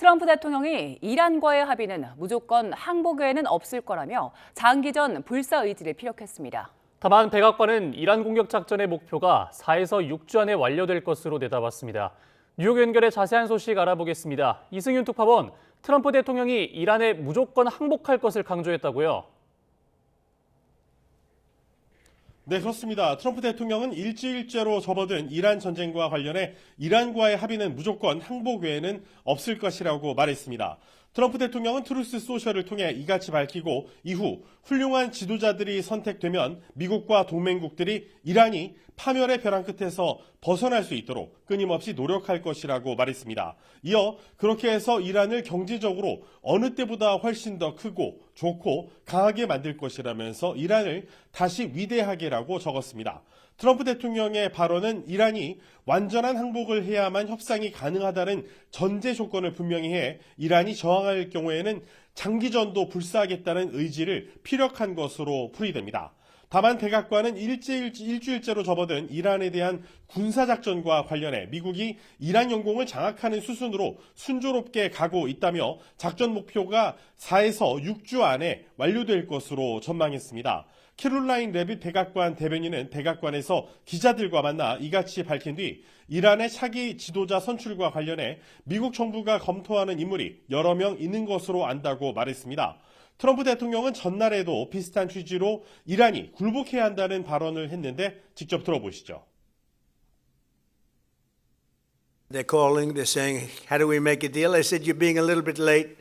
트럼프 대통령이 이란과의 합의는 무조건 항복 외에는 없을 거라며 장기전 불사 의지를 피력했습니다. 다만 백악관은 이란 공격 작전의 목표가 4에서 6주 안에 완료될 것으로 내다봤습니다. 뉴욕 연결의 자세한 소식 알아보겠습니다. 이승윤 특파원, 트럼프 대통령이 이란에 무조건 항복할 것을 강조했다고요? 네, 그렇습니다. 트럼프 대통령은 일주일째로 접어든 이란 전쟁과 관련해 이란과의 합의는 무조건 항복 외에는 없을 것이라고 말했습니다. 트럼프 대통령은 트루스 소셜을 통해 이같이 밝히고 이후 훌륭한 지도자들이 선택되면 미국과 동맹국들이 이란이 파멸의 벼랑 끝에서 벗어날 수 있도록 끊임없이 노력할 것이라고 말했습니다. 이어 그렇게 해서 이란을 경제적으로 어느 때보다 훨씬 더 크고 좋고 강하게 만들 것이라면서 이란을 다시 위대하게라고 적었습니다. 트럼프 대통령의 발언은 이란이 완전한 항복을 해야만 협상이 가능하다는 전제 조건을 분명히 해 이란이 저항할 경우에는 장기전도 불사하겠다는 의지를 피력한 것으로 풀이됩니다. 다만 백악관은 일주일째로 접어든 이란에 대한 군사작전과 관련해 미국이 이란 영공을 장악하는 수순으로 순조롭게 가고 있다며 작전 목표가 4에서 6주 안에 완료될 것으로 전망했습니다. 캐롤라인 레빗 백악관 대변인은 백악관에서 기자들과 만나 이같이 밝힌 뒤 이란의 차기 지도자 선출과 관련해 미국 정부가 검토하는 인물이 여러 명 있는 것으로 안다고 말했습니다. 트럼프 대통령은 전날에도 비슷한 취지로 이란이 굴복해야 한다는 발언을 했는데 직접 들어보시죠. They're calling, they're saying, how do we make a deal? I said, you're being a little bit late,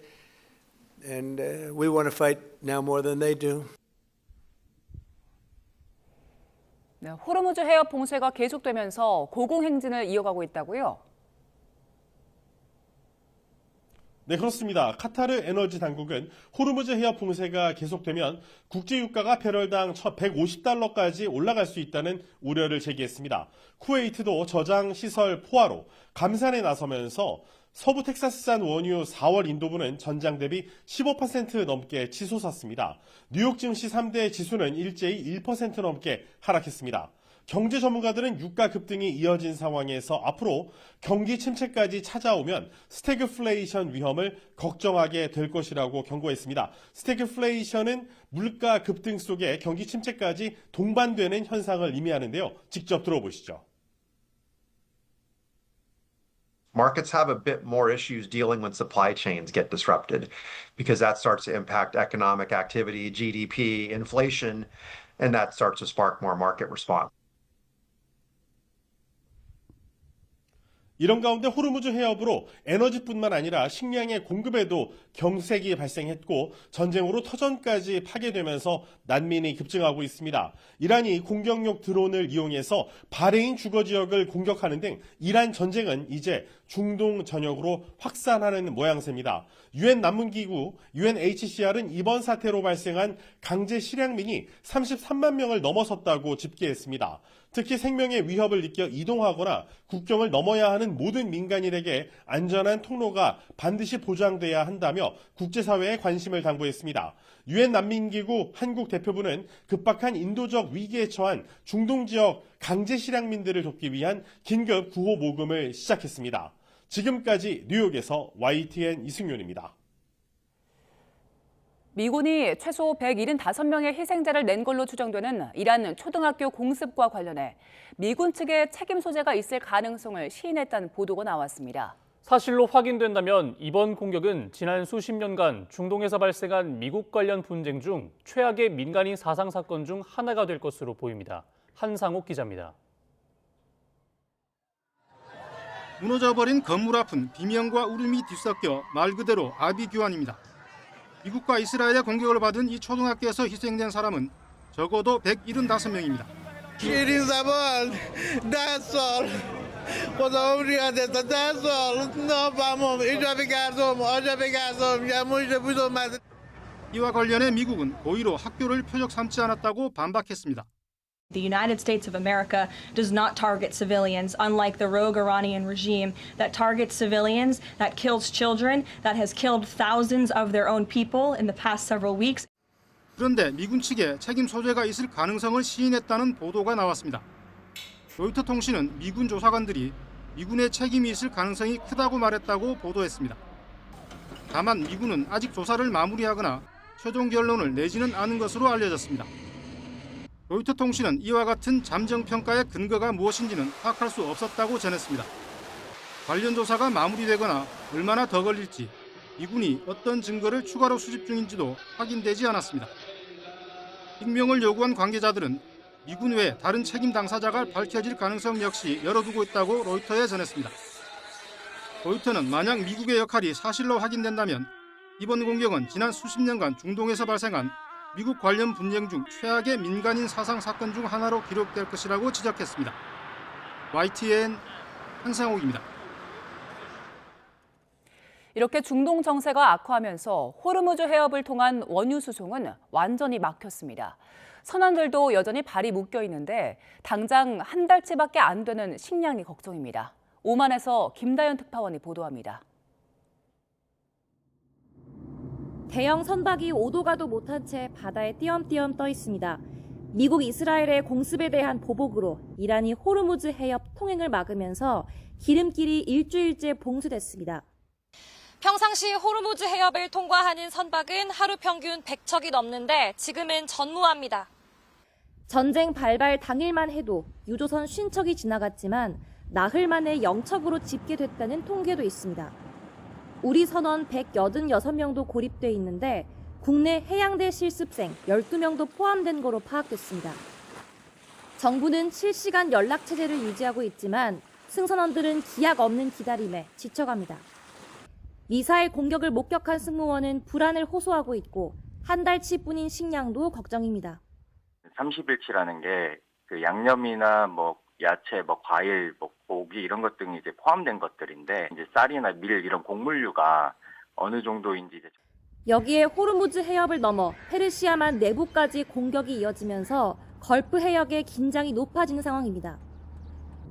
and we want to fight now more than they do. 네, 호르무즈 해협 봉쇄가 계속되면서 고공행진을 이어가고 있다고요? 네, 그렇습니다. 카타르 에너지 당국은 호르무즈 해협 봉쇄가 계속되면 국제유가가 배럴당 150달러까지 올라갈 수 있다는 우려를 제기했습니다. 쿠웨이트도 저장 시설 포화로 감산에 나서면서 서부 텍사스산 원유 4월 인도분은 전장 대비 15% 넘게 치솟았습니다. 뉴욕 증시 3대 지수는 일제히 1% 넘게 하락했습니다. 경제 전문가들은 유가 급등이 이어진 상황에서 앞으로 경기 침체까지 찾아오면 스태그플레이션 위험을 걱정하게 될 것이라고 경고했습니다. 스태그플레이션은 물가 급등 속에 경기 침체까지 동반되는 현상을 의미하는데요. 직접 들어보시죠. Markets have a bit more issues dealing when supply chains get disrupted because that starts to impact economic activity, GDP, inflation, and that starts to spark more market response. 이런 가운데 호르무즈 해협으로 에너지뿐만 아니라 식량의 공급에도 경색이 발생했고 전쟁으로 터전까지 파괴되면서 난민이 급증하고 있습니다. 이란이 공격용 드론을 이용해서 바레인 주거 지역을 공격하는 등 이란 전쟁은 이제 중동 전역으로 확산하는 모양새입니다. 유엔 난민기구 UNHCR은 이번 사태로 발생한 강제 실향민이 33만 명을 넘어섰다고 집계했습니다. 특히 생명의 위협을 느껴 이동하거나 국경을 넘어야 하는 모든 민간인에게 안전한 통로가 반드시 보장돼야 한다며 국제사회에 관심을 당부했습니다. 유엔 난민기구 한국 대표부는 급박한 인도적 위기에 처한 중동 지역 강제 실향민들을 돕기 위한 긴급 구호 모금을 시작했습니다. 지금까지 뉴욕에서 YTN 이승윤입니다. 미군이 최소 175명의 희생자를 낸 걸로 추정되는 이란 초등학교 공습과 관련해 미군 측의 책임 소재가 있을 가능성을 시인했다는 보도가 나왔습니다. 사실로 확인된다면 이번 공격은 지난 수십 년간 중동에서 발생한 미국 관련 분쟁 중 최악의 민간인 사상 사건 중 하나가 될 것으로 보입니다. 한상욱 기자입니다. 무너져버린 건물 앞은 비명과 울음이 뒤섞여 말 그대로 아비규환입니다. 미국과 이스라엘의 공격을 받은 이 초등학교에서 희생된 사람은 적어도 175명입니다. 이와 관련해 미국은 고의로 학교를 표적 삼지 않았다고 반박했습니다. The United States of America does not target civilians, unlike the rogue Iranian regime that targets civilians, that kills children, that has killed thousands of their own people in the past several weeks. 그런데 미군 측에 책임 소재가 있을 가능성을 시인했다는 보도가 나왔습니다. 로이터 통신은 미군 조사관들이 미군의 책임이 있을 가능성이 크다고 말했다고 보도했습니다. 다만 미군은 아직 조사를 마무리하거나 최종 결론을 내지는 않은 것으로 알려졌습니다. 로이터 통신은 이와 같은 잠정 평가의 근거가 무엇인지는 파악할 수 없었다고 전했습니다. 관련 조사가 마무리되거나 얼마나 더 걸릴지, 미군이 어떤 증거를 추가로 수집 중인지도 확인되지 않았습니다. 익명을 요구한 관계자들은 미군 외 다른 책임 당사자가 밝혀질 가능성 역시 열어두고 있다고 로이터에 전했습니다. 로이터는 만약 미국의 역할이 사실로 확인된다면 이번 공격은 지난 수십 년간 중동에서 발생한 미국 관련 분쟁 중 최악의 민간인 사상 사건 중 하나로 기록될 것이라고 지적했습니다. YTN 한상옥입니다. 이렇게 중동 정세가 악화하면서 호르무즈 해협을 통한 원유 수송은 완전히 막혔습니다. 선원들도 여전히 발이 묶여 있는데 당장 한 달치밖에 안 되는 식량이 걱정입니다. 오만에서 김다연 특파원이 보도합니다. 대형 선박이 오도 가도 못한 채 바다에 띄엄띄엄 떠 있습니다. 미국 이스라엘의 공습에 대한 보복으로 이란이 호르무즈 해협 통행을 막으면서 기름길이 일주일째 봉쇄됐습니다. 평상시 호르무즈 해협을 통과하는 선박은 하루 평균 100척이 넘는데 지금은 전무합니다. 전쟁 발발 당일만 해도 유조선 50척이 지나갔지만 나흘 만에 0척으로 집계됐다는 통계도 있습니다. 우리 선원 186명도 고립돼 있는데 국내 해양대 실습생 12명도 포함된 거로 파악됐습니다. 정부는 실시간 연락 체제를 유지하고 있지만 승선원들은 기약 없는 기다림에 지쳐갑니다. 미사일 공격을 목격한 승무원은 불안을 호소하고 있고 한 달치뿐인 식량도 걱정입니다. 30일치라는 게 그 양념이나 야채, 과일, 고기 이런 것 등이 이제 포함된 것들인데 이제 쌀이나 밀 이런 곡물류가 어느 정도인지 이제 여기에 호르무즈 해협을 넘어 페르시아만 내부까지 공격이 이어지면서 걸프 해역의 긴장이 높아지는 상황입니다.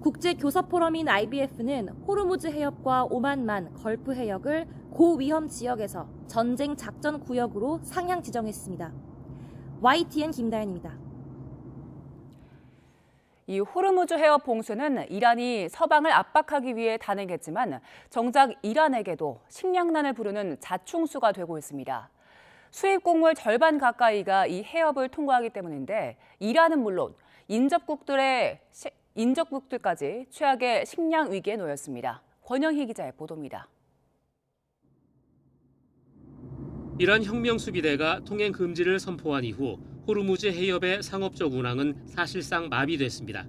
국제교섭포럼인 IBF는 호르무즈 해협과 오만만, 걸프 해역을 고위험 지역에서 전쟁 작전 구역으로 상향 지정했습니다. YTN 김다연입니다. 이 호르무즈 해협 봉쇄는 이란이 서방을 압박하기 위해 단행했지만 정작 이란에게도 식량난을 부르는 자충수가 되고 있습니다. 수입 곡물 절반 가까이가 이 해협을 통과하기 때문인데 이란은 물론 인접국들까지 최악의 식량 위기에 놓였습니다. 권영희 기자의 보도입니다. 이란 혁명수비대가 통행 금지를 선포한 이후 호르무즈 해협의 상업적 운항은 사실상 마비됐습니다.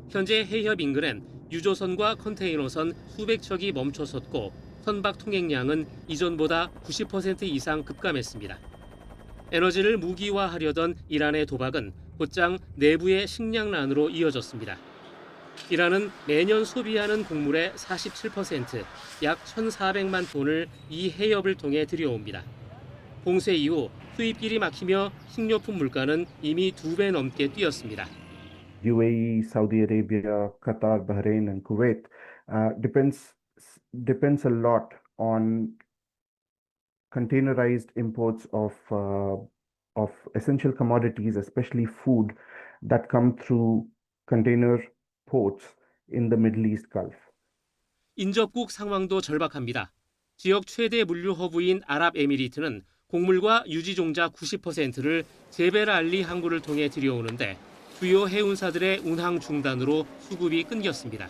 현재 해협 인근엔 유조선과 컨테이너선 수백 척이 멈춰섰고 선박 통행량은 이전보다 90% 이상 급감했습니다. 에너지를 무기화하려던 이란의 도박은 곧장 내부의 식량난으로 이어졌습니다. 이란은 매년 소비하는 곡물의 47%, 약 1,400만 톤을 이 해협을 통해 들여옵니다. 봉쇄 이후 수입길이 막히며 식료품 물가는 이미 2배 넘게 뛰었습니다. UAE, Saudi Arabia, Qatar, Bahrain, and Kuwait depends a lot on containerized imports of essential commodities, especially food, that come through container ports in the Middle East Gulf. 인접국 상황도 절박합니다. 지역 최대 물류 허브인 아랍에미리트는 곡물과 유지종자 90%를 제벨알리 항구를 통해 들여오는데 주요 해운사들의 운항 중단으로 수급이 끊겼습니다.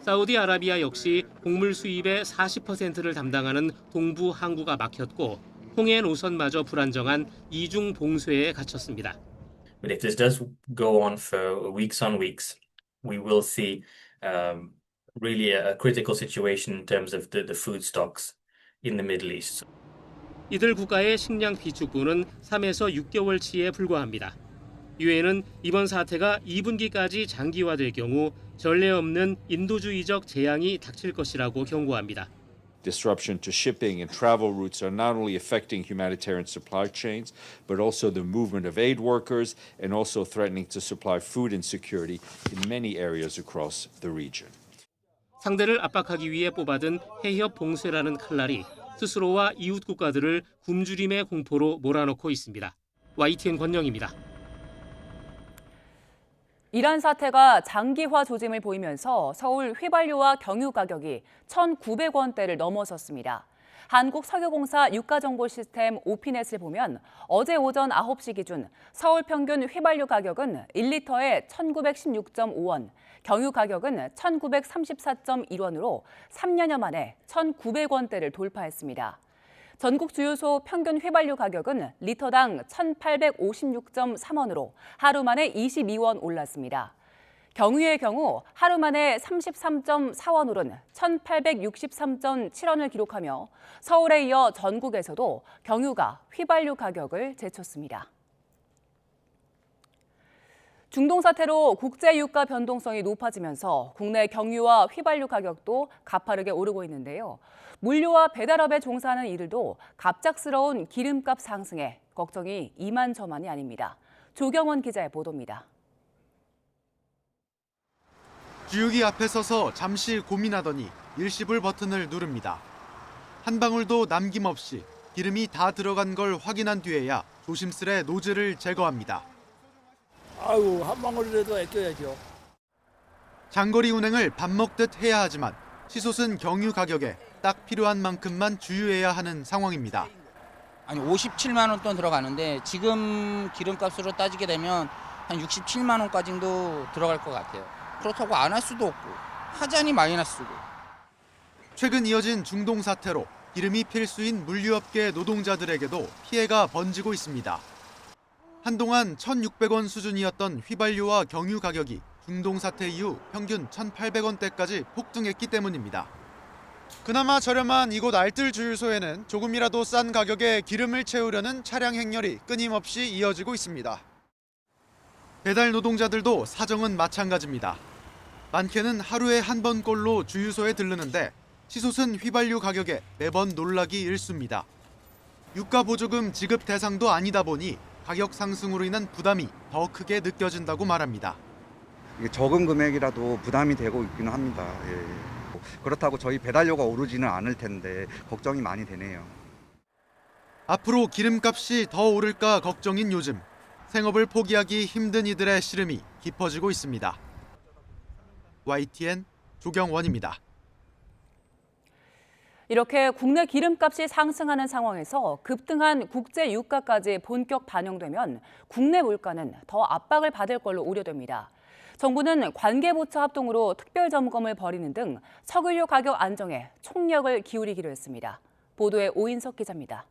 사우디아라비아 역시 곡물 수입의 40%를 담당하는 동부 항구가 막혔고 통해 노선마저 불안정한 이중 봉쇄에 갇혔습니다. But if this does go on for weeks on weeks, we will see really a critical situation in terms of the food stocks in the Middle East. 이들 국가의 식량 비축분은 3에서 6개월치에 불과합니다. 유엔은 이번 사태가 2분기까지 장기화될 경우 전례 없는 인도주의적 재앙이 닥칠 것이라고 경고합니다. Disruption to shipping and travel routes are not only affecting humanitarian supply chains, but also the movement of aid workers and also threatening to supply food insecurity in many areas across the region. 상대를 압박하기 위해 뽑아든 해협 봉쇄라는 칼날이 스스로와 이웃 국가들을 굶주림의 공포로 몰아넣고 있습니다. YTN 권영입니다. 이란 사태가 장기화 조짐을 보이면서 서울 휘발유와 경유 가격이 1,900원대를 넘어섰습니다. 한국석유공사 유가정보시스템 오피넷을 보면 어제 오전 9시 기준 서울 평균 휘발유 가격은 1리터에 1,916.5원, 경유 가격은 1,934.1원으로 3년여 만에 1,900원대를 돌파했습니다. 전국 주유소 평균 휘발유 가격은 리터당 1,856.3원으로 하루 만에 22원 올랐습니다. 경유의 경우 하루 만에 33.4원 오른 1,863.7원을 기록하며 서울에 이어 전국에서도 경유가 휘발유 가격을 제쳤습니다. 중동 사태로 국제 유가 변동성이 높아지면서 국내 경유와 휘발유 가격도 가파르게 오르고 있는데요. 물류와 배달업에 종사하는 이들도 갑작스러운 기름값 상승에 걱정이 이만저만이 아닙니다. 조경원 기자의 보도입니다. 주유기 앞에 서서 잠시 고민하더니 일시불 버튼을 누릅니다. 한 방울도 남김없이 기름이 다 들어간 걸 확인한 뒤에야 조심스레 노즐을 제거합니다. 아유, 한 방울이라도 아껴야죠. 장거리 운행을 밥 먹듯 해야 하지만 치솟은 경유 가격에 딱 필요한 만큼만 주유해야 하는 상황입니다. 아니 57만 원 돈 들어가는데 지금 기름값으로 따지게 되면 한 67만 원까지도 들어갈 것 같아요. 그렇다고 안 할 수도 없고 하자니 마이너스고. 최근 이어진 중동 사태로 기름이 필수인 물류업계 노동자들에게도 피해가 번지고 있습니다. 한동안 1,600원 수준이었던 휘발유와 경유 가격이 중동 사태 이후 평균 1,800원대까지 폭등했기 때문입니다. 그나마 저렴한 이곳 알뜰 주유소에는 조금이라도 싼 가격에 기름을 채우려는 차량 행렬이 끊임없이 이어지고 있습니다. 배달 노동자들도 사정은 마찬가지입니다. 많게는 하루에 한 번꼴로 주유소에 들르는데 치솟은 휘발유 가격에 매번 놀라기 일쑤입니다. 유가 보조금 지급 대상도 아니다 보니 가격 상승으로 인한 부담이 더 크게 느껴진다고 말합니다. 이게 적은 금액이라도 부담이 되고 있기는 합니다. 예. 그렇다고 저희 배달료가 오르지는 않을 텐데 걱정이 많이 되네요. 앞으로 기름값이 더 오를까 걱정인 요즘 생업을 포기하기 힘든 이들의 시름이 깊어지고 있습니다. YTN 조경원입니다. 이렇게 국내 기름값이 상승하는 상황에서 급등한 국제 유가까지 본격 반영되면 국내 물가는 더 압박을 받을 걸로 우려됩니다. 정부는 관계부처 합동으로 특별 점검을 벌이는 등 석유류 가격 안정에 총력을 기울이기로 했습니다. 보도에 오인석 기자입니다.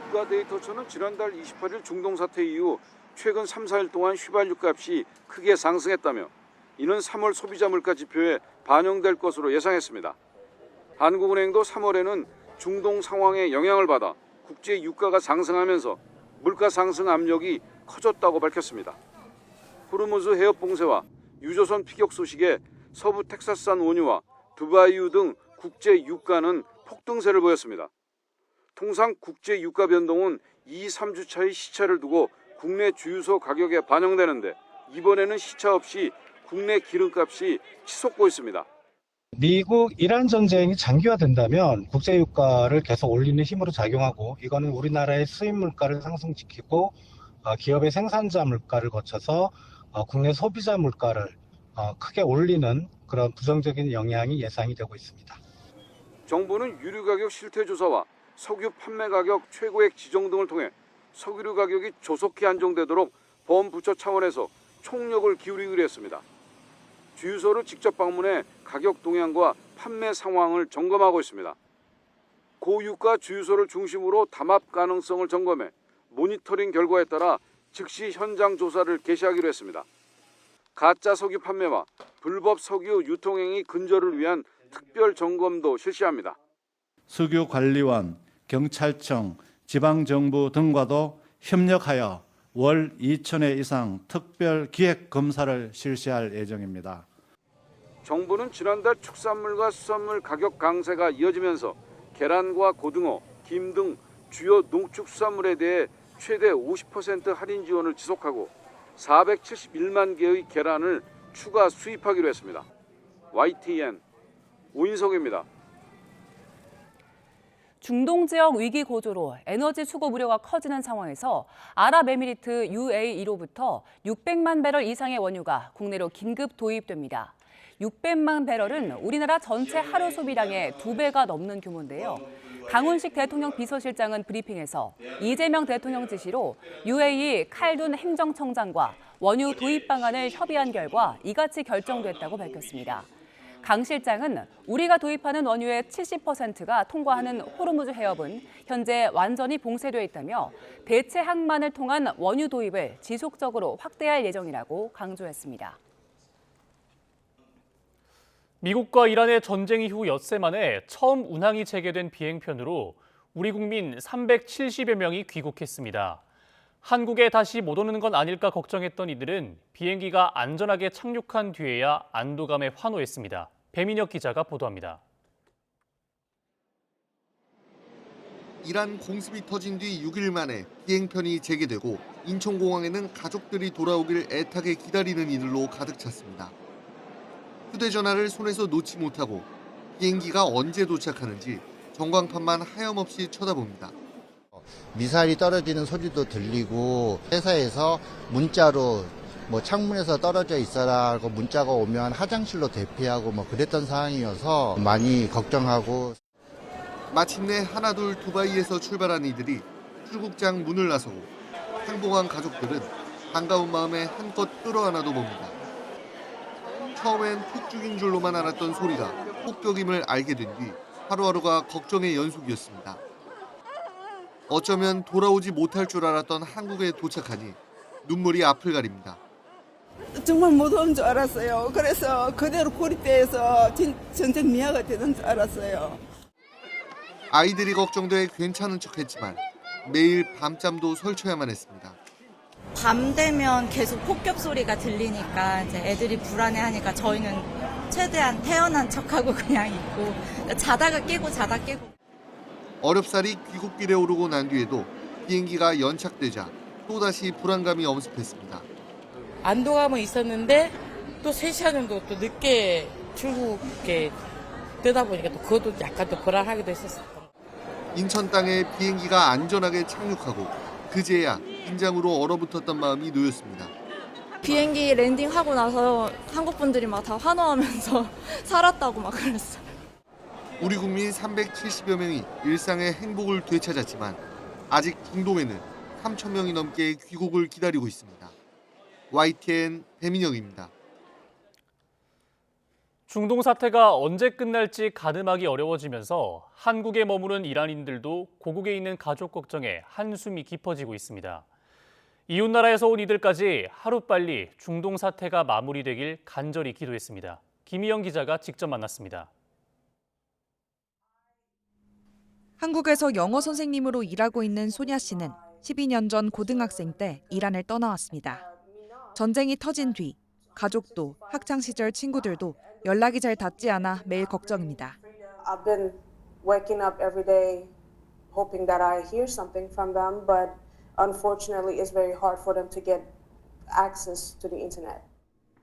국가데이터처는 지난달 28일 중동 사태 이후 최근 3, 4일 동안 휘발유 값이 크게 상승했다며 이는 3월 소비자 물가 지표에 반영될 것으로 예상했습니다. 한국은행도 3월에는 중동 상황에 영향을 받아 국제 유가가 상승하면서 물가 상승 압력이 커졌다고 밝혔습니다. 호르무즈 해협 봉쇄와 유조선 피격 소식에 서부 텍사스산 원유와 두바이유 등 국제 유가는 폭등세를 보였습니다. 통상 국제 유가 변동은 2, 3주 차의 시차를 두고 국내 주유소 가격에 반영되는데 이번에는 시차 없이 국내 기름값이 치솟고 있습니다. 미국 이란 전쟁이 장기화된다면 국제 유가를 계속 올리는 힘으로 작용하고 이거는 우리나라의 수입 물가를 상승시키고 기업의 생산자 물가를 거쳐서 국내 소비자 물가를 크게 올리는 그런 부정적인 영향이 예상이 되고 있습니다. 정부는 유류 가격 실태 조사와 석유 판매 가격 최고액 지정 등을 통해 석유류 가격이 조속히 안정되도록 범부처 차원에서 총력을 기울이기로 했습니다. 주유소를 직접 방문해 가격 동향과 판매 상황을 점검하고 있습니다. 고유가 주유소를 중심으로 담합 가능성을 점검해 모니터링 결과에 따라 즉시 현장 조사를 개시하기로 했습니다. 가짜 석유 판매와 불법 석유 유통행위 근절을 위한 특별 점검도 실시합니다. 석유관리원, 경찰청, 지방정부 등과도 협력하여 월 2,000회 이상 특별 기획 검사를 실시할 예정입니다. 정부는 지난달 축산물과 수산물 가격 강세가 이어지면서 계란과 고등어, 김 등 주요 농축수산물에 대해 최대 50% 할인 지원을 지속하고 471만 개의 계란을 추가 수입하기로 했습니다. YTN 오인석입니다. 중동 지역 위기 고조로 에너지 수급 우려가 커지는 상황에서 아랍에미리트 UAE로부터 600만 배럴 이상의 원유가 국내로 긴급 도입됩니다. 600만 배럴은 우리나라 전체 하루 소비량의 2배가 넘는 규모인데요. 강훈식 대통령 비서실장은 브리핑에서 이재명 대통령 지시로 UAE 칼둔 행정청장과 원유 도입 방안을 협의한 결과 이같이 결정됐다고 밝혔습니다. 강 실장은 우리가 도입하는 원유의 70%가 통과하는 호르무즈 해협은 현재 완전히 봉쇄돼 있다며 대체 항만을 통한 원유 도입을 지속적으로 확대할 예정이라고 강조했습니다. 미국과 이란의 전쟁 이후 엿새 만에 처음 운항이 재개된 비행편으로 우리 국민 370여 명이 귀국했습니다. 한국에 다시 못 오는 건 아닐까 걱정했던 이들은 비행기가 안전하게 착륙한 뒤에야 안도감에 환호했습니다. 배민혁 기자가 보도합니다. 이란 공습이 터진 뒤 6일 만에 비행편이 재개되고 인천공항에는 가족들이 돌아오길 애타게 기다리는 이들로 가득 찼습니다. 휴대전화를 손에서 놓지 못하고 비행기가 언제 도착하는지 전광판만 하염없이 쳐다봅니다. 미사일이 떨어지는 소리도 들리고 회사에서 문자로 창문에서 떨어져 있어라고 문자가 오면 화장실로 대피하고 그랬던 상황이어서 많이 걱정하고. 마침내 하나둘 두바이에서 출발한 이들이 출국장 문을 나서고 항복한 가족들은 반가운 마음에 한껏 끌어안아도 봅니다. 처음엔 폭죽인 줄로만 알았던 소리가 폭격임을 알게 된 뒤 하루하루가 걱정의 연속이었습니다. 어쩌면 돌아오지 못할 줄 알았던 한국에 도착하니 눈물이 앞을 가립니다. 정말 못 온 줄 알았어요. 그래서 그대로 고립돼서 전쟁 미아가 되는 줄 알았어요. 아이들이 걱정돼 괜찮은 척했지만 매일 밤잠도 설쳐야만 했습니다. 밤 되면 계속 폭격 소리가 들리니까 이제 애들이 불안해하니까 저희는 최대한 태어난 척하고 그냥 있고 자다가 깨고 자다 깨고. 어렵사리 귀국길에 오르고 난 뒤에도 비행기가 연착되자 또다시 불안감이 엄습했습니다. 안도감은 있었는데 또 3시간 정도 또 늦게 출국에 뜨다 보니까 또 그것도 약간 또 불안하기도 했었어요. 인천 땅에 비행기가 안전하게 착륙하고 그제야 긴장으로 얼어붙었던 마음이 놓였습니다. 비행기 랜딩하고 나서 한국 분들이 막 다 환호하면서 살았다고 막 그랬어요. 우리 국민 370여 명이 일상의 행복을 되찾았지만 아직 중동에는 3천 명이 넘게 귀국을 기다리고 있습니다. YTN 배민혁입니다. 중동 사태가 언제 끝날지 가늠하기 어려워지면서 한국에 머무는 이란인들도 고국에 있는 가족 걱정에 한숨이 깊어지고 있습니다. 이웃나라에서 온 이들까지 하루빨리 중동 사태가 마무리되길 간절히 기도했습니다. 김희영 기자가 직접 만났습니다. 한국에서 영어 선생님으로 일하고 있는 소냐 씨는 12년 전 고등학생 때 이란을 떠나왔습니다. 전쟁이 터진 뒤 가족도 학창 시절 친구들도 연락이 잘 닿지 않아 매일 걱정입니다. I've been waking up every day hoping that I hear something from them, but unfortunately it's very hard for them to get access to the internet.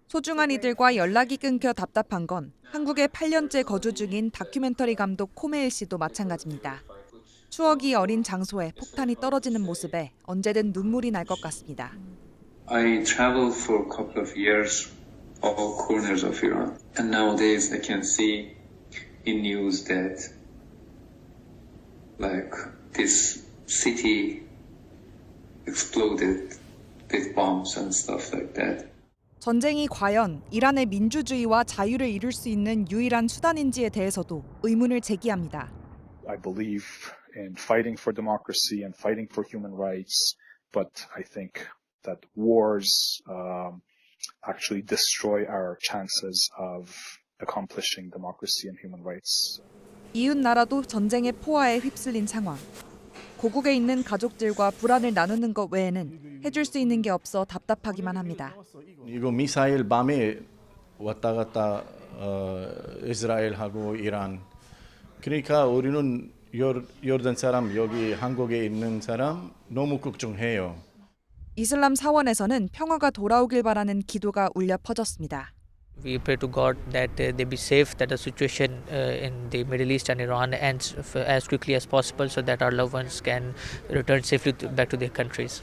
소중한 이들과 연락이 끊겨 답답한 건 한국에 8년째 거주 중인 다큐멘터리 감독 코메일 씨도 마찬가지입니다. 추억이 어린 장소에 폭탄이 떨어지는 모습에 언제든 눈물이 날 것 같습니다. I traveled for a couple of years all corners of Iran. And nowadays I can see in news that like this city exploded with bombs and stuff like that. 전쟁이 과연 이란의 민주주의와 자유를 이룰 수 있는 유일한 수단인지에 대해서도 의문을 제기합니다. I believe in fighting for democracy and fighting for human rights, but I think that wars actually destroy our chances of accomplishing democracy and human rights. 이웃 나라도 전쟁의 포화에 휩쓸린 상황. 고국에 있는 가족들과 불안을 나누는 것 외에는 해줄 수 있는 게 없어 답답하기만 합니다. 이거 미사일 밤에 왔다 갔다 이스라엘하고 이란. 그러니까 우리는 요르단 사람, 여기 한국에 있는 사람 너무 걱정해요. 이슬람 사원에서는 평화가 돌아오길 바라는 기도가 울려 퍼졌습니다. We pray to God that they be safe, that the situation in the Middle East and Iran ends as quickly as possible so that our loved ones can return safely back to their countries.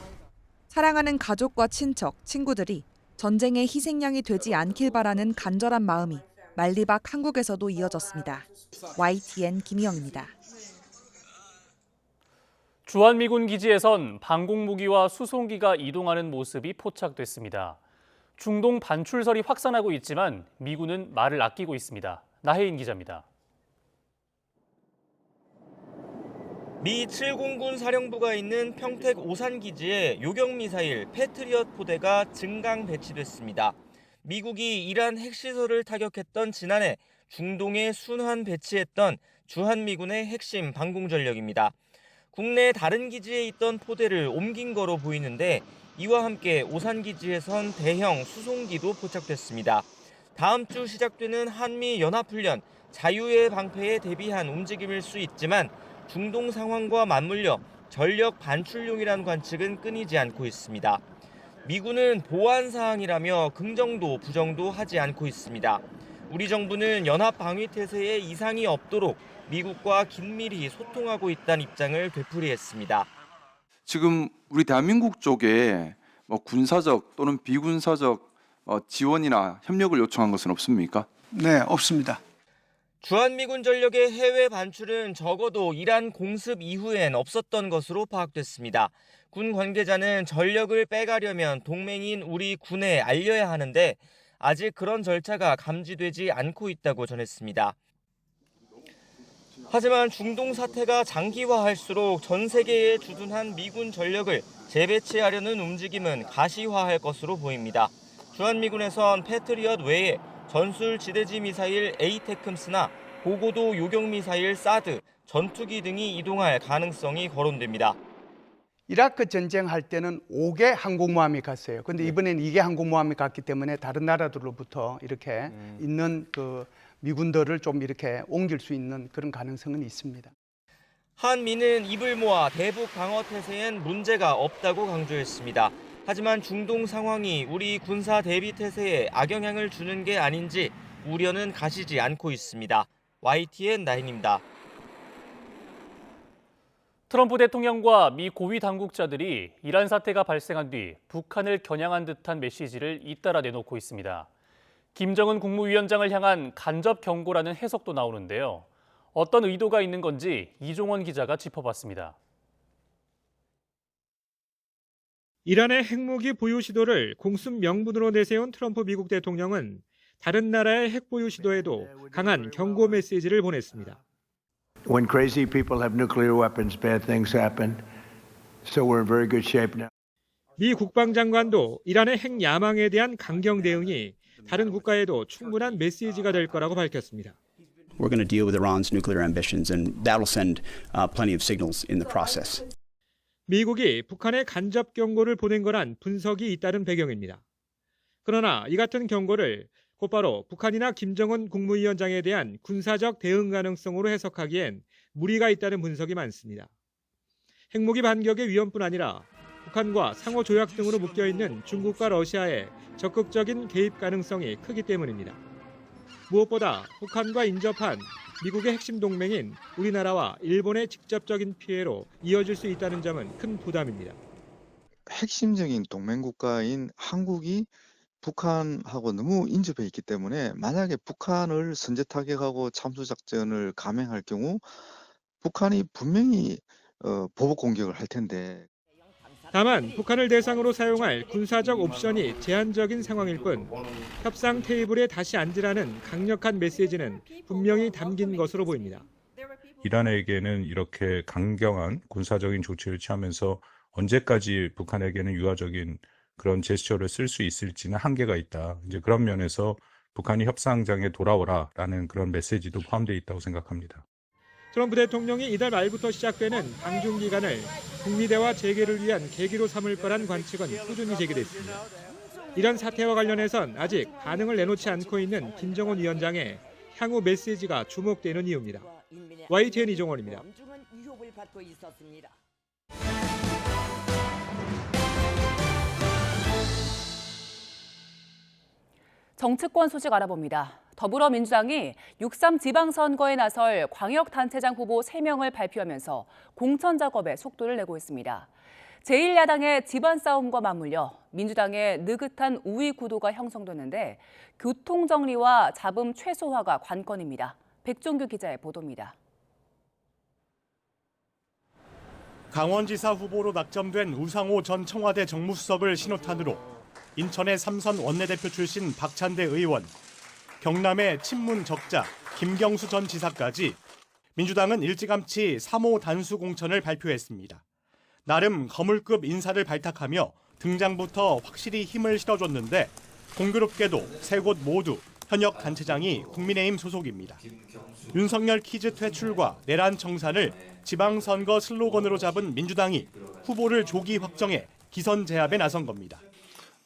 사랑하는 가족과 친척, 친구들이 전쟁의 희생양이 되지 않길 바라는 간절한 마음이 난리박 한국에서도 이어졌습니다. YTN 김희영입니다. 주한미군 기지에선 방공무기와 수송기가 이동하는 모습이 포착됐습니다. 중동 반출설이 확산하고 있지만 미군은 말을 아끼고 있습니다. 나혜인 기자입니다. 미 7공군 사령부가 있는 평택 오산기지에 요격미사일 패트리엇 포대가 증강 배치됐습니다. 미국이 이란 핵시설을 타격했던 지난해 중동에 순환 배치했던 주한미군의 핵심 방공전력입니다. 국내 다른 기지에 있던 포대를 옮긴 거로 보이는데 이와 함께 오산기지에선 대형 수송기도 포착됐습니다. 다음 주 시작되는 한미 연합훈련 자유의 방패에 대비한 움직임일 수 있지만 중동 상황과 맞물려 전력 반출용이라는 관측은 끊이지 않고 있습니다. 미군은 보안 사항이라며 긍정도 부정도 하지 않고 있습니다. 우리 정부는 연합 방위 태세에 이상이 없도록 미국과 긴밀히 소통하고 있다는 입장을 되풀이했습니다. 지금 우리 대한민국 쪽에 군사적 또는 비군사적 지원이나 협력을 요청한 것은 없습니까? 네, 없습니다. 주한미군 전력의 해외 반출은 적어도 이란 공습 이후엔 없었던 것으로 파악됐습니다. 군 관계자는 전력을 빼가려면 동맹인 우리 군에 알려야 하는데 아직 그런 절차가 감지되지 않고 있다고 전했습니다. 하지만 중동 사태가 장기화할수록 전 세계에 주둔한 미군 전력을 재배치하려는 움직임은 가시화할 것으로 보입니다. 주한미군에선 패트리엇 외에 전술 지대지 미사일 에이테크스나 고고도 요격 미사일 사드, 전투기 등이 이동할 가능성이 거론됩니다. 이라크 전쟁할 때는 5개 항공모함이 갔어요. 근데 이번에는 2개 항공모함이 갔기 때문에 다른 나라들로부터 이렇게 있는 그 미군들을 좀 이렇게 옮길 수 있는 그런 가능성은 있습니다. 한미는 입을 모아 대북 방어 태세엔 문제가 없다고 강조했습니다. 하지만 중동 상황이 우리 군사 대비 태세에 악영향을 주는 게 아닌지 우려는 가시지 않고 있습니다. YTN 나인입니다. 트럼프 대통령과 미 고위 당국자들이 이란 사태가 발생한 뒤 북한을 겨냥한 듯한 메시지를 잇따라 내놓고 있습니다. 김정은 국무위원장을 향한 간접 경고라는 해석도 나오는데요. 어떤 의도가 있는 건지 이종원 기자가 짚어봤습니다. 이란의 핵무기 보유 시도를 공습 명분으로 내세운 트럼프 미국 대통령은 다른 나라의 핵 보유 시도에도 강한 경고 메시지를 보냈습니다. When crazy people have nuclear weapons, bad things happen. So we're in very good shape now. 미 국방장관도 이란의 핵 야망에 대한 강경 대응이 다른 국가에도 충분한 메시지가 될 거라고 밝혔습니다. We're going to deal with Iran's nuclear ambitions, and that'll send plenty of signals in the process. 미국이 북한에 간접 경고를 보낸 거란 분석이 잇따른 배경입니다. 그러나 이 같은 경고를 곧바로 북한이나 김정은 국무위원장에 대한 군사적 대응 가능성으로 해석하기엔 무리가 있다는 분석이 많습니다. 핵무기 반격의 위험뿐 아니라 북한과 상호 조약 등으로 묶여있는 중국과 러시아의 적극적인 개입 가능성이 크기 때문입니다. 무엇보다 북한과 인접한 미국의 핵심 동맹인 우리나라와 일본의 직접적인 피해로 이어질 수 있다는 점은 큰 부담입니다. 핵심적인 동맹국가인 한국이 북한하고 너무 인접해 있기 때문에 만약에 북한을 선제 타격하고 참수작전을 감행할 경우 북한이 분명히 보복 공격을 할 텐데. 다만 북한을 대상으로 사용할 군사적 옵션이 제한적인 상황일 뿐 협상 테이블에 다시 앉으라는 강력한 메시지는 분명히 담긴 것으로 보입니다. 이란에게는 이렇게 강경한 군사적인 조치를 취하면서 언제까지 북한에게는 유화적인 그런 제스처를 쓸 수 있을지는 한계가 있다. 이제 그런 면에서 북한이 협상장에 돌아오라라는 그런 메시지도 포함되어 있다고 생각합니다. 트럼프 대통령이 이달 말부터 시작되는 방중 기간을 북미 대화 재개를 위한 계기로 삼을 거란 관측은 꾸준히 제기됐습니다. 이런 사태와 관련해선 아직 반응을 내놓지 않고 있는 김정은 위원장의 향후 메시지가 주목되는 이유입니다. YTN 이종원입니다. 정치권 소식 알아봅니다. 더불어민주당이 6.3 지방선거에 나설 광역단체장 후보 3명을 발표하면서 공천 작업에 속도를 내고 있습니다. 제1야당의 집안 싸움과 맞물려 민주당의 느긋한 우위 구도가 형성되는데 교통정리와 잡음 최소화가 관건입니다. 백종규 기자의 보도입니다. 강원지사 후보로 낙점된 우상호 전 청와대 정무수석을 신호탄으로 인천의 삼선 원내대표 출신 박찬대 의원, 경남의 친문 적자 김경수 전 지사까지 민주당은 일찌감치 3호 단수 공천을 발표했습니다. 나름 거물급 인사를 발탁하며 등장부터 확실히 힘을 실어줬는데 공교롭게도 세 곳 모두 현역 단체장이 국민의힘 소속입니다. 윤석열 퀴즈 퇴출과 내란 청산을 지방선거 슬로건으로 잡은 민주당이 후보를 조기 확정해 기선 제압에 나선 겁니다.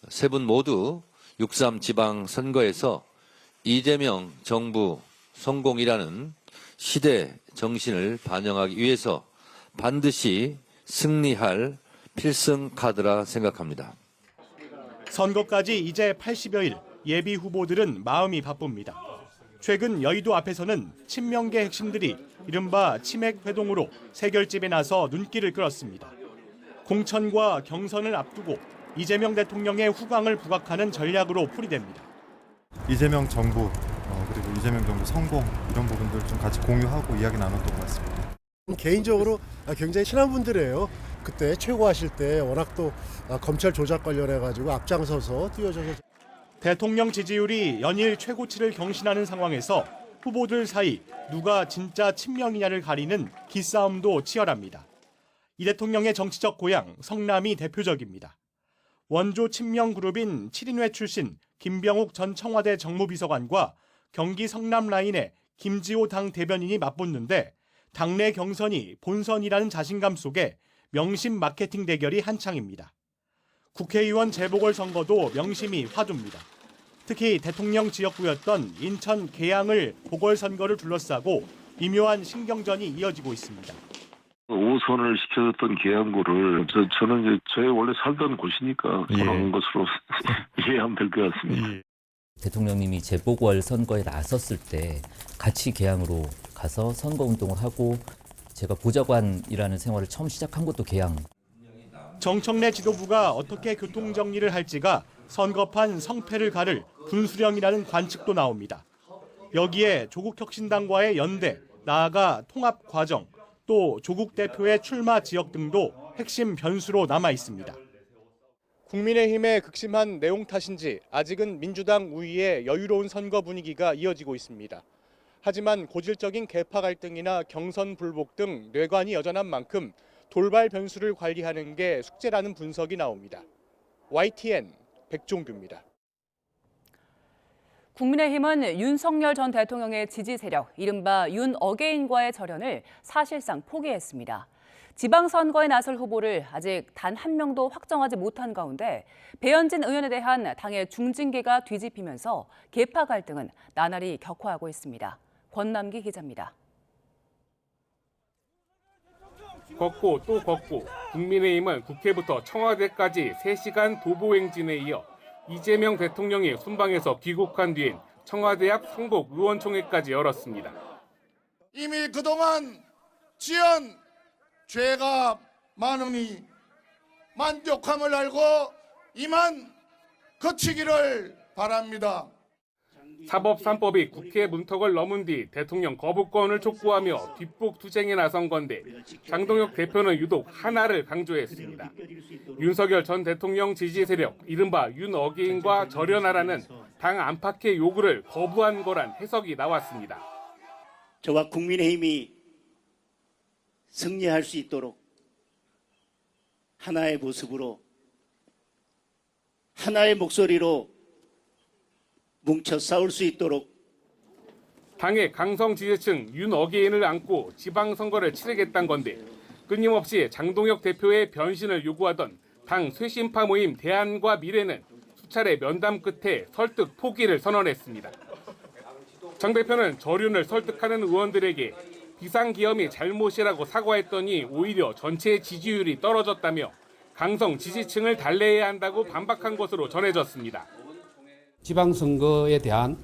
세 분 모두 6.3 지방선거에서 이재명 정부 성공이라는 시대 정신을 반영하기 위해서 반드시 승리할 필승 카드라 생각합니다. 선거까지 이제 80여일, 예비 후보들은 마음이 바쁩니다. 최근 여의도 앞에서는 친명계 핵심들이 이른바 치맥 회동으로 세결집에 나서 눈길을 끌었습니다. 공천과 경선을 앞두고 이재명 대통령의 후광을 부각하는 전략으로 풀이됩니다. 이재명 정부 그리고 이재명 정부 성공 이런 부분들 좀 같이 공유하고 이야기 나눴던 것 같습니다. 개인적으로 굉장히 친한 분들이에요. 그때 최고하실 때 워낙 또 검찰 조작 관련해가지고 앞장서서 뛰어져서. 대통령 지지율이 연일 최고치를 경신하는 상황에서 후보들 사이 누가 진짜 친명이냐를 가리는 기싸움도 치열합니다. 이 대통령의 정치적 고향 성남이 대표적입니다. 원조 친명 그룹인 7인회 출신 김병욱 전 청와대 정무비서관과 경기 성남 라인의 김지호 당 대변인이 맞붙는데 당내 경선이 본선이라는 자신감 속에 명심 마케팅 대결이 한창입니다. 국회의원 재보궐선거도 명심이 화두입니다. 특히 대통령 지역구였던 인천 계양을 보궐선거를 둘러싸고 미묘한 신경전이 이어지고 있습니다. 5선을 시켜줬던 계양구를 저는 저희 원래 살던 곳이니까 그런 것으로 이해하면 될 것 같습니다. 대통령님이 재보궐선거에 나섰을 때 같이 계양으로 가서 선거운동을 하고 제가 보좌관이라는 생활을 처음 시작한 것도 계양. 정청래 지도부가 어떻게 교통정리를 할지가 선거판 성패를 가를 분수령이라는 관측도 나옵니다. 여기에 조국혁신당과의 연대, 나아가 통합 과정, 또 조국 대표의 출마 지역 등도 핵심 변수로 남아 있습니다. 국민의힘의 극심한 내용 탓인지 아직은 민주당 우위에 여유로운 선거 분위기가 이어지고 있습니다. 하지만 고질적인 계파 갈등이나 경선 불복 등 뇌관이 여전한 만큼 돌발 변수를 관리하는 게 숙제라는 분석이 나옵니다. YTN 백종규입니다. 국민의힘은 윤석열 전 대통령의 지지 세력, 이른바 윤 어게인과의 절연을 사실상 포기했습니다. 지방선거에 나설 후보를 아직 단 한 명도 확정하지 못한 가운데 배현진 의원에 대한 당의 중징계가 뒤집히면서 계파 갈등은 나날이 격화하고 있습니다. 권남기 기자입니다. 걷고 또 걷고 국민의힘은 국회부터 청와대까지 3시간 도보행진에 이어 이재명 대통령이 순방에서 귀국한 뒤엔 청와대 앞 상복 의원총회까지 열었습니다. 이미 그동안 지은 죄가 많으니 만족함을 알고 이만 그치기를 바랍니다. 사법 3법이 국회 문턱을 넘은 뒤 대통령 거부권을 촉구하며 뒷북 투쟁에 나선 건데 장동혁 대표는 유독 하나를 강조했습니다. 윤석열 전 대통령 지지 세력 이른바 윤 어게인과 절연하라는 당 안팎의 요구를 거부한 거란 해석이 나왔습니다. 저와 국민의힘이 승리할 수 있도록 하나의 모습으로 하나의 목소리로 뭉쳐 싸울 수 있도록 당의 강성 지지층 윤 어게인을 안고 지방선거를 치르겠다는 건데 끊임없이 장동혁 대표의 변신을 요구하던 당 쇄신파 모임 대안과 미래는 수차례 면담 끝에 설득 포기를 선언했습니다. 장 대표는 저륜을 설득하는 의원들에게 비상기염이 잘못이라고 사과했더니 오히려 전체 지지율이 떨어졌다며 강성 지지층을 달래야 한다고 반박한 것으로 전해졌습니다. 지방선거에 대한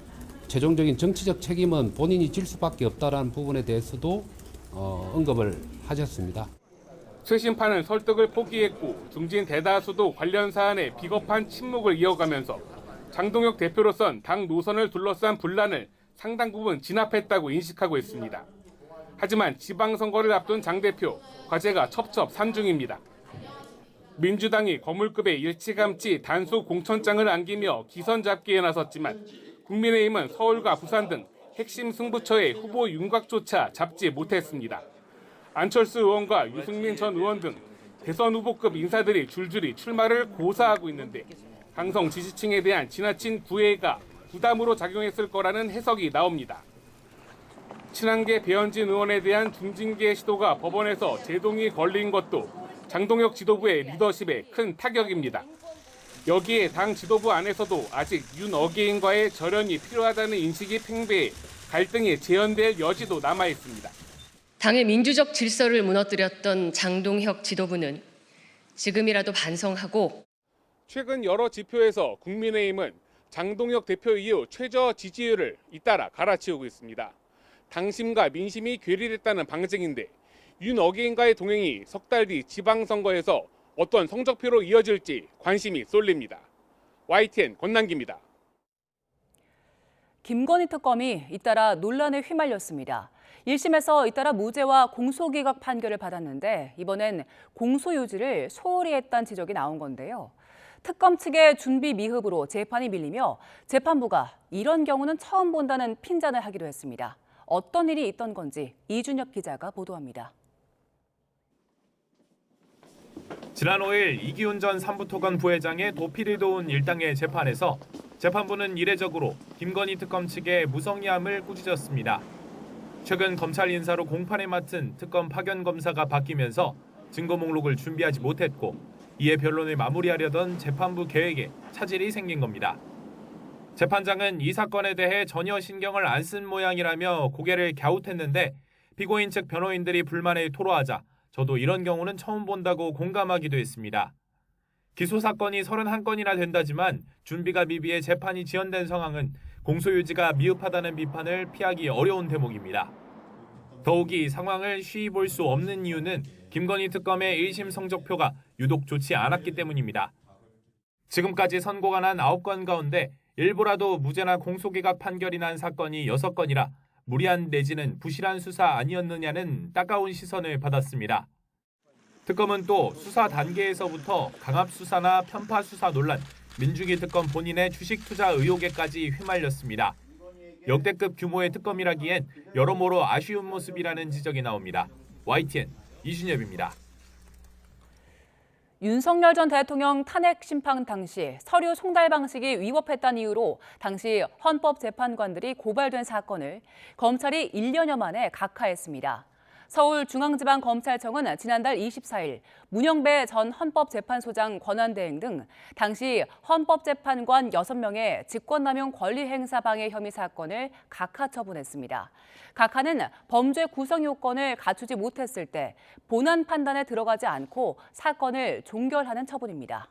최종적인 정치적 책임은 본인이 질 수밖에 없다는 부분에 대해서도 언급을 하셨습니다. 쇄신파는 설득을 포기했고 중진 대다수도 관련 사안에 비겁한 침묵을 이어가면서 장동혁 대표로선 당 노선을 둘러싼 분란을 상당 부분 진압했다고 인식하고 있습니다. 하지만 지방선거를 앞둔 장 대표, 과제가 첩첩산중입니다. 민주당이 거물급의 일찌감치 단수 공천장을 안기며 기선 잡기에 나섰지만 국민의힘은 서울과 부산 등 핵심 승부처의 후보 윤곽조차 잡지 못했습니다. 안철수 의원과 유승민 전 의원 등 대선 후보급 인사들이 줄줄이 출마를 고사하고 있는데 강성 지지층에 대한 지나친 구애가 부담으로 작용했을 거라는 해석이 나옵니다. 친한계 배현진 의원에 대한 중징계 시도가 법원에서 제동이 걸린 것도 장동혁 지도부의 리더십에 큰 타격입니다. 여기에 당 지도부 안에서도 아직 윤 어게인과의 절연이 필요하다는 인식이 팽배해 갈등이 재현될 여지도 남아 있습니다. 당의 민주적 질서를 무너뜨렸던 장동혁 지도부는 지금이라도 반성하고 최근 여러 지표에서 국민의힘은 장동혁 대표 이후 최저 지지율을 잇따라 갈아치우고 있습니다. 당심과 민심이 괴리됐다는 방증인데 윤 어게인과의 동행이 석 달 뒤 지방선거에서 어떤 성적표로 이어질지 관심이 쏠립니다. YTN 권남기입니다. 김건희 특검이 잇따라 논란에 휘말렸습니다. 1심에서 잇따라 무죄와 공소기각 판결을 받았는데 이번엔 공소유지를 소홀히 했다는 지적이 나온 건데요. 특검 측의 준비 미흡으로 재판이 밀리며 재판부가 이런 경우는 처음 본다는 핀잔을 하기도 했습니다. 어떤 일이 있던 건지 이준혁 기자가 보도합니다. 지난 5일 이기훈 전 삼부토건 부회장의 도피를 도운 일당의 재판에서 재판부는 이례적으로 김건희 특검 측의 무성의함을 꾸짖었습니다. 최근 검찰 인사로 공판에 맡은 특검 파견 검사가 바뀌면서 증거 목록을 준비하지 못했고 이에 변론을 마무리하려던 재판부 계획에 차질이 생긴 겁니다. 재판장은 이 사건에 대해 전혀 신경을 안 쓴 모양이라며 고개를 갸웃했는데 피고인 측 변호인들이 불만을 토로하자 저도 이런 경우는 처음 본다고 공감하기도 했습니다. 기소 사건이 31건이나 된다지만 준비가 미비해 재판이 지연된 상황은 공소유지가 미흡하다는 비판을 피하기 어려운 대목입니다. 더욱이 상황을 쉬이 볼 수 없는 이유는 김건희 특검의 1심 성적표가 유독 좋지 않았기 때문입니다. 지금까지 선고가 난 9건 가운데 일부라도 무죄나 공소기각 판결이 난 사건이 6건이라 무리한 내지는 부실한 수사 아니었느냐는 따가운 시선을 받았습니다. 특검은 또 수사 단계에서부터 강압 수사나 편파 수사 논란, 민주기 특검 본인의 주식 투자 의혹에까지 휘말렸습니다. 역대급 규모의 특검이라기엔 여러모로 아쉬운 모습이라는 지적이 나옵니다. YTN 이준엽입니다. 윤석열 전 대통령 탄핵 심판 당시 서류 송달 방식이 위법했다는 이유로 당시 헌법재판관들이 고발된 사건을 검찰이 1년여 만에 각하했습니다. 서울중앙지방검찰청은 지난달 24일 문영배 전 헌법재판소장 권한대행 등 당시 헌법재판관 6명의 직권남용 권리행사 방해 혐의 사건을 각하 처분했습니다. 각하는 범죄 구성 요건을 갖추지 못했을 때 본안 판단에 들어가지 않고 사건을 종결하는 처분입니다.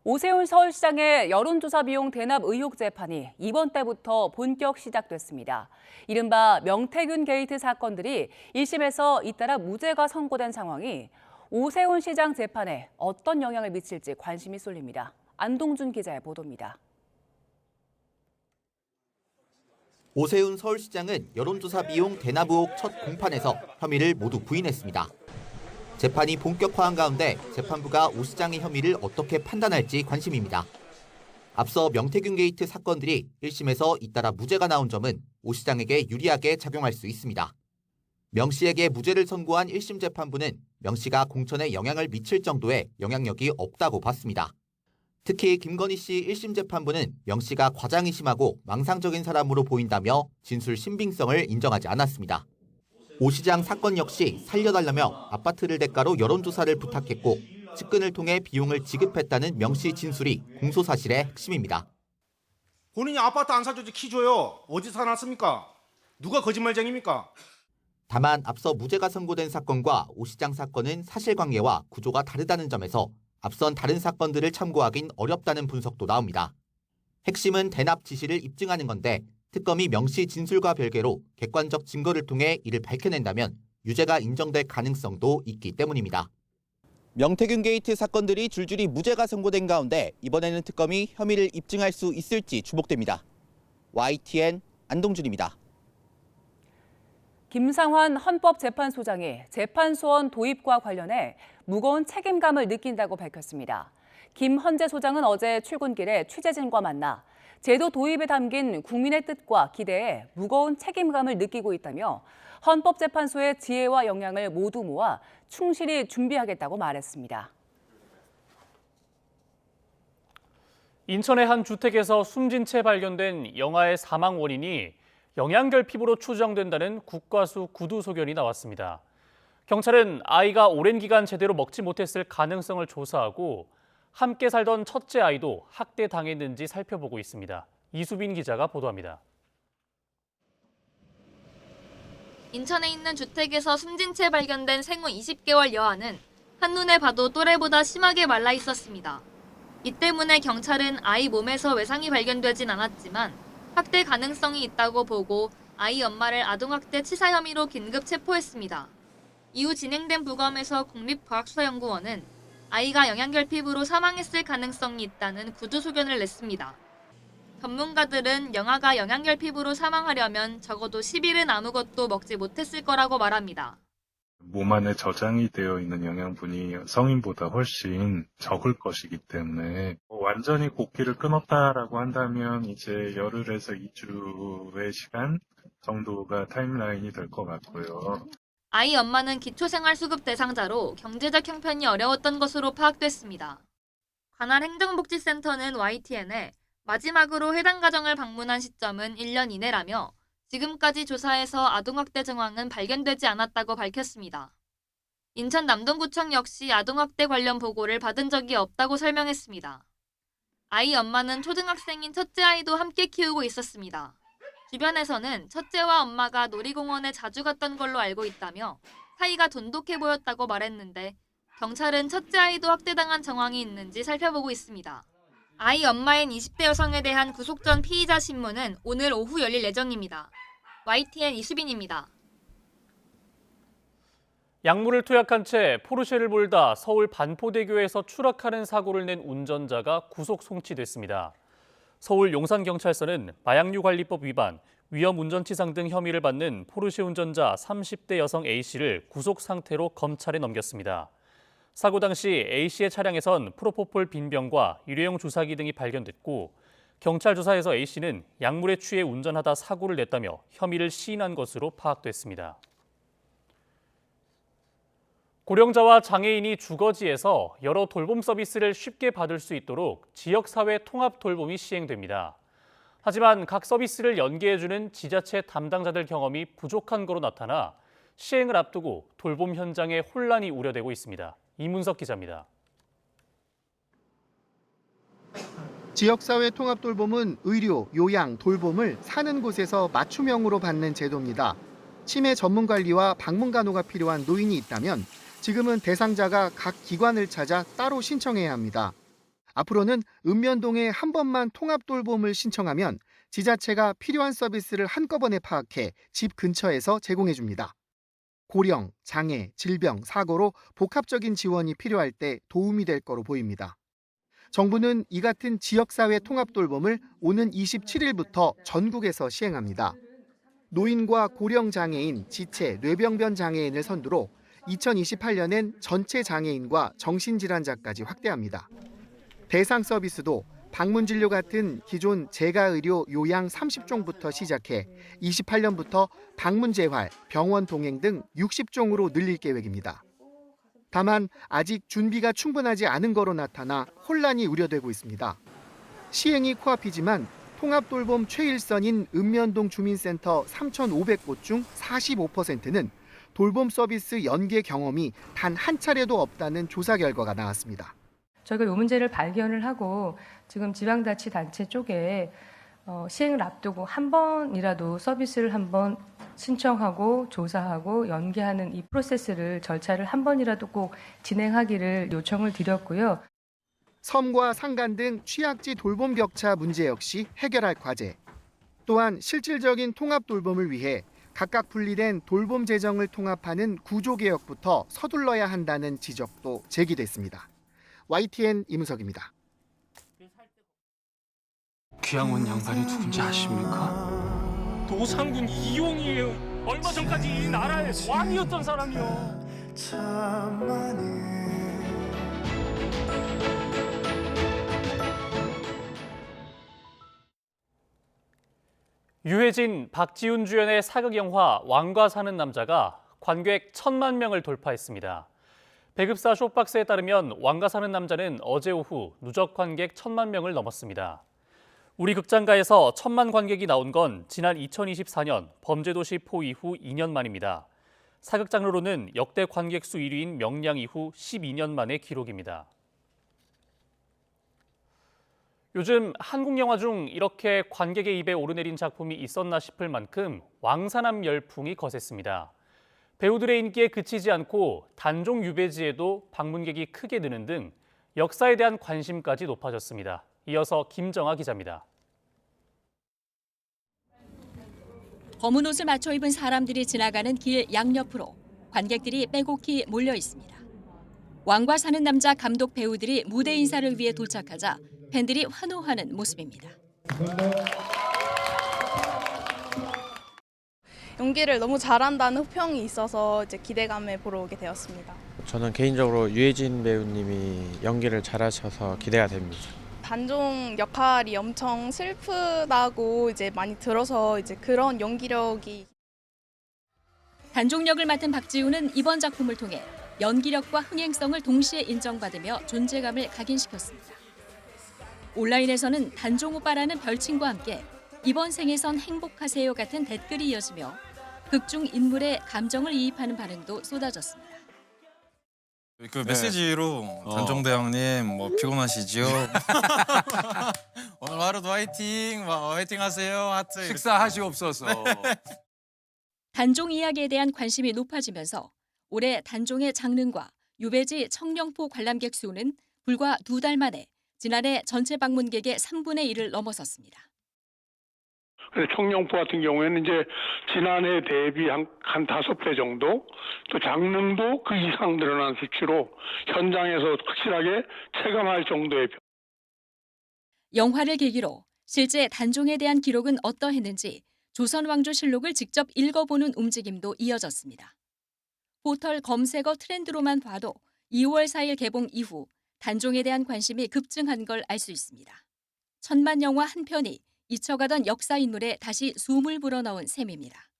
오세훈 서울시장의 여론조사 비용 대납 의혹 재판이 이번 달부터 본격 시작됐습니다. 이른바 명태균 게이트 사건들이 1심에서 잇따라 무죄가 선고된 상황이 오세훈 시장 재판에 어떤 영향을 미칠지 관심이 쏠립니다. 안동준 기자의 보도입니다. 오세훈 서울시장은 여론조사 비용 대납 의혹 첫 공판에서 혐의를 모두 부인했습니다. 재판이 본격화한 가운데 재판부가 오 시장의 혐의를 어떻게 판단할지 관심입니다. 앞서 명태균 게이트 사건들이 1심에서 잇따라 무죄가 나온 점은 오 시장에게 유리하게 작용할 수 있습니다. 명 씨에게 무죄를 선고한 1심 재판부는 명 씨가 공천에 영향을 미칠 정도의 영향력이 없다고 봤습니다. 특히 김건희 씨 1심 재판부는 명 씨가 과장이 심하고 망상적인 사람으로 보인다며 진술 신빙성을 인정하지 않았습니다. 오 시장 사건 역시 살려달라며 아파트를 대가로 여론조사를 부탁했고 측근을 통해 비용을 지급했다는 명 씨 진술이 공소사실의 핵심입니다. 본인이 아파트 안 사줘도 키 줘요. 어디서 사놨습니까? 누가 거짓말쟁입니까? 다만 앞서 무죄가 선고된 사건과 오 시장 사건은 사실관계와 구조가 다르다는 점에서 앞선 다른 사건들을 참고하긴 어렵다는 분석도 나옵니다. 핵심은 대납 지시를 입증하는 건데 특검이 명 씨 진술과 별개로 객관적 증거를 통해 이를 밝혀낸다면 유죄가 인정될 가능성도 있기 때문입니다. 명태균 게이트 사건들이 줄줄이 무죄가 선고된 가운데 이번에는 특검이 혐의를 입증할 수 있을지 주목됩니다. YTN 안동준입니다. 김상환 헌법재판소장이 재판소원 도입과 관련해 무거운 책임감을 느낀다고 밝혔습니다. 김헌재 소장은 어제 출근길에 취재진과 만나 제도 도입에 담긴 국민의 뜻과 기대에 무거운 책임감을 느끼고 있다며 헌법재판소의 지혜와 역량을 모두 모아 충실히 준비하겠다고 말했습니다. 인천의 한 주택에서 숨진 채 발견된 영아의 사망 원인이 영양결핍으로 추정된다는 국과수 구두 소견이 나왔습니다. 경찰은 아이가 오랜 기간 제대로 먹지 못했을 가능성을 조사하고 함께 살던 첫째 아이도 학대당했는지 살펴보고 있습니다. 이수빈 기자가 보도합니다. 인천에 있는 주택에서 숨진 채 발견된 생후 20개월 여아는 한눈에 봐도 또래보다 심하게 말라 있었습니다. 이 때문에 경찰은 아이 몸에서 외상이 발견되진 않았지만 학대 가능성이 있다고 보고 아이 엄마를 아동학대 치사 혐의로 긴급 체포했습니다. 이후 진행된 부검에서 국립과학수사연구원은 아이가 영양결핍으로 사망했을 가능성이 있다는 구두 소견을 냈습니다. 전문가들은 영아가 영양결핍으로 사망하려면 적어도 10일은 아무것도 먹지 못했을 거라고 말합니다. 몸 안에 저장이 되어 있는 영양분이 성인보다 훨씬 적을 것이기 때문에 완전히 곡기를 끊었다라고 한다면 이제 열흘에서 2주의 시간 정도가 타임라인이 될 것 같고요. 아이 엄마는 기초생활수급 대상자로 경제적 형편이 어려웠던 것으로 파악됐습니다. 관할 행정복지센터는 YTN에 마지막으로 해당 가정을 방문한 시점은 1년 이내라며 지금까지 조사에서 아동학대 정황은 발견되지 않았다고 밝혔습니다. 인천 남동구청 역시 아동학대 관련 보고를 받은 적이 없다고 설명했습니다. 아이 엄마는 초등학생인 첫째 아이도 함께 키우고 있었습니다. 주변에서는 첫째와 엄마가 놀이공원에 자주 갔던 걸로 알고 있다며 사이가 돈독해 보였다고 말했는데 경찰은 첫째 아이도 학대당한 정황이 있는지 살펴보고 있습니다. 아이 엄마인 20대 여성에 대한 구속 전 피의자 신문은 오늘 오후 열릴 예정입니다. YTN 이수빈입니다. 약물을 투약한 채 포르쉐를 몰다 서울 반포대교에서 추락하는 사고를 낸 운전자가 구속 송치됐습니다. 서울 용산경찰서는 마약류관리법 위반, 위험운전치상 등 혐의를 받는 포르쉐 운전자 30대 여성 A씨를 구속 상태로 검찰에 넘겼습니다. 사고 당시 A씨의 차량에선 프로포폴 빈병과 일회용 주사기 등이 발견됐고 경찰 조사에서 A씨는 약물에 취해 운전하다 사고를 냈다며 혐의를 시인한 것으로 파악됐습니다. 고령자와 장애인이 주거지에서 여러 돌봄 서비스를 쉽게 받을 수 있도록 지역사회 통합 돌봄이 시행됩니다. 하지만 각 서비스를 연계해주는 지자체 담당자들 경험이 부족한 거로 나타나 시행을 앞두고 돌봄 현장에 혼란이 우려되고 있습니다. 이문석 기자입니다. 지역사회 통합돌봄은 의료, 요양, 돌봄을 사는 곳에서 맞춤형으로 받는 제도입니다. 치매 전문관리와 방문간호가 필요한 노인이 있다면 지금은 대상자가 각 기관을 찾아 따로 신청해야 합니다. 앞으로는 읍면동에 한 번만 통합돌봄을 신청하면 지자체가 필요한 서비스를 한꺼번에 파악해 집 근처에서 제공해줍니다. 고령, 장애, 질병, 사고로 복합적인 지원이 필요할 때 도움이 될 거로 보입니다. 정부는 이 같은 지역사회 통합돌봄을 오는 27일부터 전국에서 시행합니다. 노인과 고령장애인, 지체, 뇌병변 장애인을 선두로 2028년엔 전체 장애인과 정신질환자까지 확대합니다. 대상 서비스도 방문진료 같은 기존 재가의료 요양 30종부터 시작해 28년부터 방문재활, 병원 동행 등 60종으로 늘릴 계획입니다. 다만 아직 준비가 충분하지 않은 거로 나타나 혼란이 우려되고 있습니다. 시행이 코앞이지만 통합돌봄 최일선인 읍면동 주민센터 3,500곳 중 45%는 돌봄 서비스 연계 경험이 단 한 차례도 없다는 조사 결과가 나왔습니다. 저희가 이 문제를 발견을 하고 지금 지방자치단체 쪽에 시행을 앞두고 한 번이라도 서비스를 한번 신청하고 조사하고 연계하는 이 프로세스를 절차를 한 번이라도 꼭 진행하기를 요청을 드렸고요. 섬과 산간 등 취약지 돌봄 격차 문제 역시 해결할 과제. 또한 실질적인 통합 돌봄을 위해 각각 분리된 돌봄 재정을 통합하는 구조개혁부터 서둘러야 한다는 지적도 제기됐습니다. YTN 이문석입니다. 귀양원 양반이 누군지 아십니까? 도상군 이용이에요. 얼마 전까지 이 나라의 왕이었던 사람이요. 유해진, 박지훈 주연의 사극 영화 왕과 사는 남자가 관객 1,000만 명을 돌파했습니다. 배급사 쇼박스에 따르면 왕과 사는 남자는 어제 오후 누적 관객 1,000만 명을 넘었습니다. 우리 극장가에서 1,000만 관객이 나온 건 지난 2024년 범죄도시 포 이후 2년 만입니다. 사극 장르로는 역대 관객 수 1위인 명량 이후 12년 만의 기록입니다. 요즘 한국 영화 중 이렇게 관객의 입에 오르내린 작품이 있었나 싶을 만큼 왕사남 열풍이 거셌습니다. 배우들의 인기에 그치지 않고 단종 유배지에도 방문객이 크게 느는 등 역사에 대한 관심까지 높아졌습니다. 이어서 김정아 기자입니다. 검은 옷을 맞춰 입은 사람들이 지나가는 길 양옆으로 관객들이 빼곡히 몰려 있습니다. 왕과 사는 남자 감독 배우들이 무대 인사를 위해 도착하자 팬들이 환호하는 모습입니다. 연기를 너무 잘한다는 호평이 있어서 이제 기대감에 보러 오게 되었습니다. 저는 개인적으로 유해진 배우님이 연기를 잘하셔서 기대가 됩니다. 단종 역할이 엄청 슬프다고 이제 많이 들어서 이제 그런 연기력이. 단종 역을 맡은 박지훈은 이번 작품을 통해 연기력과 흥행성을 동시에 인정받으며 존재감을 각인시켰습니다. 온라인에서는 단종 오빠라는 별칭과 함께 이번 생에선 행복하세요 같은 댓글이 이어지며 극중 인물의 감정을 이입하는 반응도 쏟아졌습니다. 그 메시지로 단종대왕님 뭐 피곤하시죠? 오늘 하루도 화이팅, 화이팅 하세요, 하트. 식사하시옵소서. 단종 이야기에 대한 관심이 높아지면서 올해 단종의 장릉과 유배지 청령포 관람객 수는 불과 2달 만에 지난해 전체 방문객의 3분의 1을 넘어섰습니다. 청령포 같은 경우에는 이제 지난해 대비 한 5배 정도, 또 장릉도 그 이상 늘어난 수치로 현장에서 확실하게 체감할 정도의. 영화를 계기로 실제 단종에 대한 기록은 어떠했는지 조선왕조실록을 직접 읽어보는 움직임도 이어졌습니다. 포털 검색어 트렌드로만 봐도 2월 4일 개봉 이후 단종에 대한 관심이 급증한 걸 알 수 있습니다. 1000만 영화 한 편이 잊혀가던 역사 인물에 다시 숨을 불어넣은 셈입니다.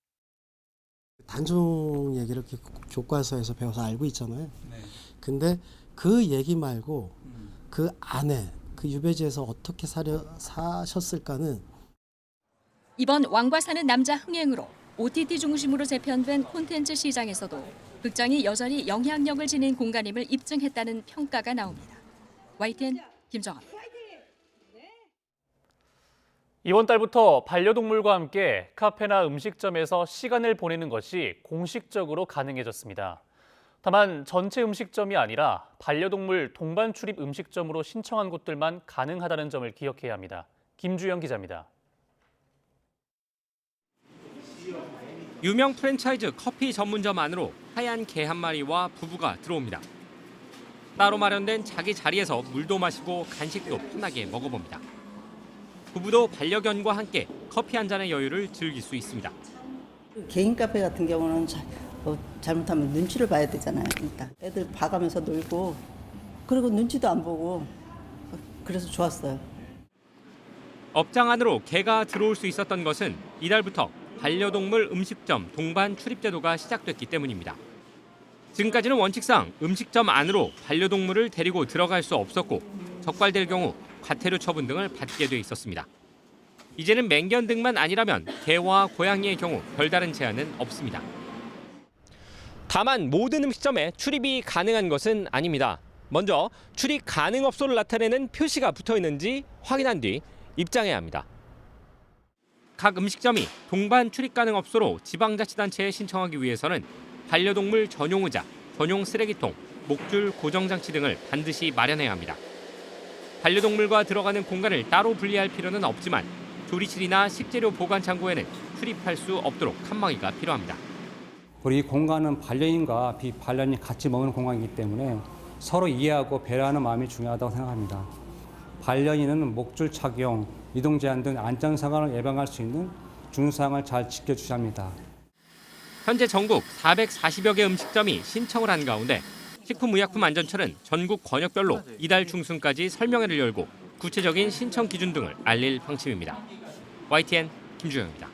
단종 얘기를 교과서에서 배워서 알고 있잖아요. 근데 그 얘기 말고 그 안에 그 유배지에서 어떻게 사셨을까는. 이번 왕과 사는 남자 흥행으로 OTT 중심으로 재편된 콘텐츠 시장에서도 극장이 여전히 영향력을 지닌 공간임을 입증했다는 평가가 나옵니다. YTN 김정아입니다. 이번 달부터 반려동물과 함께 카페나 음식점에서 시간을 보내는 것이 공식적으로 가능해졌습니다. 다만 전체 음식점이 아니라 반려동물 동반 출입 음식점으로 신청한 곳들만 가능하다는 점을 기억해야 합니다. 김주영 기자입니다. 유명 프랜차이즈 커피 전문점 안으로 하얀 개 한 마리와 부부가 들어옵니다. 따로 마련된 자기 자리에서 물도 마시고 간식도 편하게 먹어봅니다. 부부도 반려견과 함께 커피 한 잔의 여유를 즐길 수 있습니다. 개인 카페 같은 경우는 잘못하면 눈치를 봐야 되잖아요. 일단 애들 봐가면서 놀고 그리고 눈치도 안 보고 그래서 좋았어요. 업장 안으로 개가 들어올 수 있었던 것은 이달부터 반려동물 음식점 동반 출입 제도가 시작됐기 때문입니다. 지금까지는 원칙상 음식점 안으로 반려동물을 데리고 들어갈 수 없었고 적발될 경우 과태료 처분 등을 받게 돼 있었습니다. 이제는 맹견 등만 아니라면 개와 고양이의 경우 별다른 제한은 없습니다. 다만 모든 음식점에 출입이 가능한 것은 아닙니다. 먼저 출입 가능 업소를 나타내는 표시가 붙어 있는지 확인한 뒤 입장해야 합니다. 각 음식점이 동반 출입 가능 업소로 지방자치단체에 신청하기 위해서는 반려동물 전용 의자, 전용 쓰레기통, 목줄 고정장치 등을 반드시 마련해야 합니다. 반려동물과 들어가는 공간을 따로 분리할 필요는 없지만 조리실이나 식재료 보관 창고에는 출입할 수 없도록 칸막이가 필요합니다. 우리 이 공간은 반려인과 비반려인이 같이 머무는 공간이기 때문에 서로 이해하고 배려하는 마음이 중요하다고 생각합니다. 반려인은 목줄 착용, 이동 제한 등 안전사고를 예방할 수 있는 준수사항을 잘 지켜주셔야 합니다. 현재 전국 440여 개 음식점이 신청을 한 가운데 식품의약품안전처는 전국 권역별로 이달 중순까지 설명회를 열고 구체적인 신청 기준 등을 알릴 방침입니다. YTN 김주영입니다.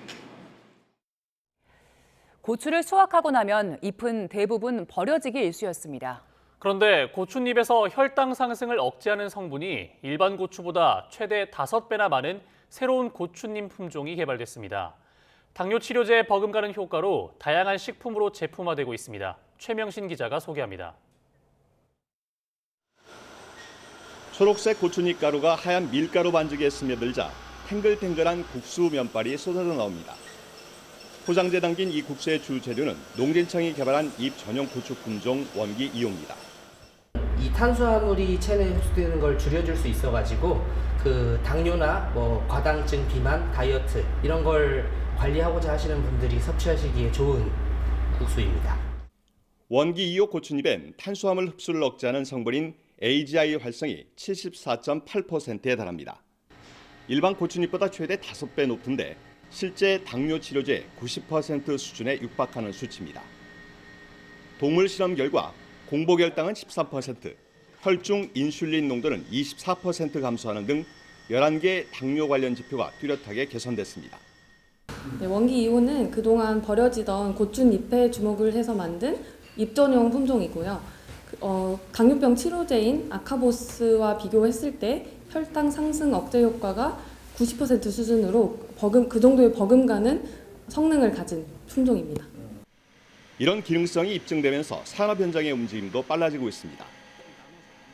고추를 수확하고 나면 잎은 대부분 버려지기 일쑤였습니다. 그런데 고추잎에서 혈당 상승을 억제하는 성분이 일반 고추보다 최대 5배나 많은 새로운 고추잎 품종이 개발됐습니다. 당뇨 치료제에 버금가는 효과로 다양한 식품으로 제품화되고 있습니다. 최명신 기자가 소개합니다. 초록색 고추잎 가루가 하얀 밀가루 반죽에 스며들자 탱글탱글한 국수 면발이 쏟아져 나옵니다. 포장재 담긴 이 국수의 주 재료는 농진청이 개발한 잎 전용 고추 품종 원기 2호입니다. 이 탄수화물이 체내에 흡수되는 걸 줄여줄 수 있어가지고 그 당뇨나 과당증, 비만, 다이어트 이런 걸 관리하고자 하시는 분들이 섭취하시기에 좋은 국수입니다. 원기 2호 고추잎엔 탄수화물 흡수를 억제하는 성분인 AGI 활성이 74.8%에 달합니다. 일반 고추잎보다 최대 5배 높은데 실제 당뇨 치료제 90% 수준에 육박하는 수치입니다. 동물 실험 결과 공복혈당은 13%, 혈중 인슐린 농도는 24% 감소하는 등 11개 당뇨 관련 지표가 뚜렷하게 개선됐습니다. 원기 2호는 그동안 버려지던 고추잎에 주목을 해서 만든 잎 전용 품종이고요. 당뇨병 치료제인 아카보스와 비교했을 때 혈당 상승 억제 효과가 90% 수준으로 그 정도의 버금가는 성능을 가진 품종입니다. 이런 기능성이 입증되면서 산업 현장의 움직임도 빨라지고 있습니다.